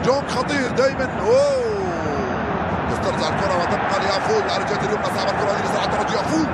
جونج خطير دائما. تسترجع الكره وتبقى ليافول على الجهه اليمنى. صعبه الكره هذه لصالح الترجي. يافول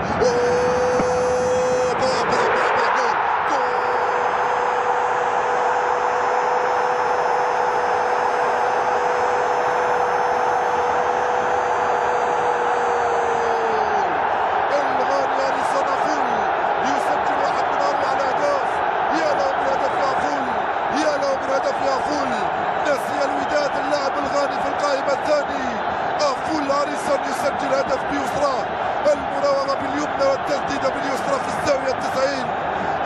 يسجل هدف بيسرى، المراوغة باليمنى والتسديدة باليسرى في الزاوية 90.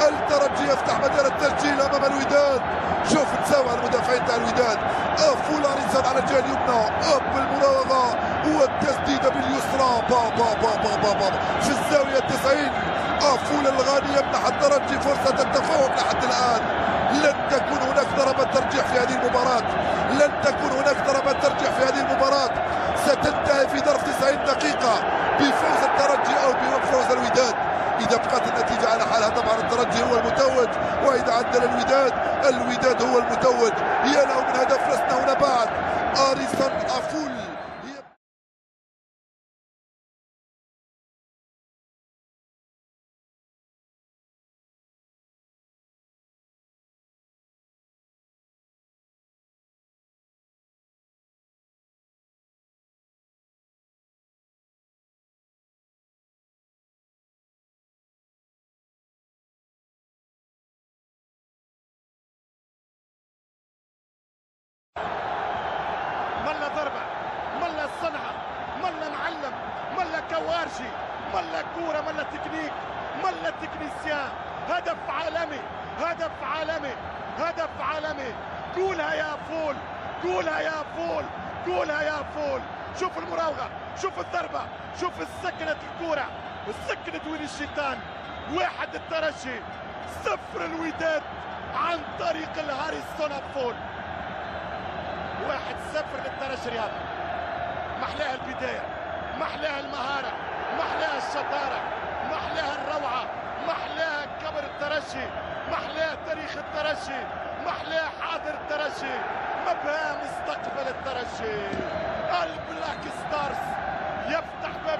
الترجي يفتح مجال التسجيل أمام الوداد. شوف تساوى المدافعين تاع الوداد. فول هاريسون على الجهة اليمنى بالمراوغة والتسديدة باليسرى في الزاوية 90. فول الغاني يمنح الترجي فرصة التفوق لحد الآن. لن تكون هناك ضربة ترجيح في هذه المباراة، لن تكون هناك ضربة ترجيح في هذه المباراة. ستنتهي في ظرف 90 دقيقة بفوز الترجي أو بفوز الوداد. إذا بقت النتيجة على حالها طبعا الترجي هو المتوج، وإذا عدل الوداد هو المتوج. يا له من هدف لسنا هنا بعد. هاريسون فول. ملا ضربة، ملا صنعة، ملا معلم، ملا كوارشي، ملا كورة، ملا تكنيك، ملا تكنيسيان. هدف عالمي، هدف عالمي، هدف عالمي. قولها يا فول، قولها يا فول، قولها يا فول. شوف المراوغة، شوف الضربة، شوف سكنت الكورة، سكنت وين الشيطان. 1 الترجي، 0 الوداد عن طريق الهاريسون فول. 1-0 للترجي الرياضي. محلاها البداية، محلاها المهارة، محلاها الشطارة، محلاها الروعة، محلاها كبر الترجي، محلاها تاريخ الترجي، محلاها حاضر الترجي، مبهى مستقبل الترجي. البلاك ستارز يفتح باب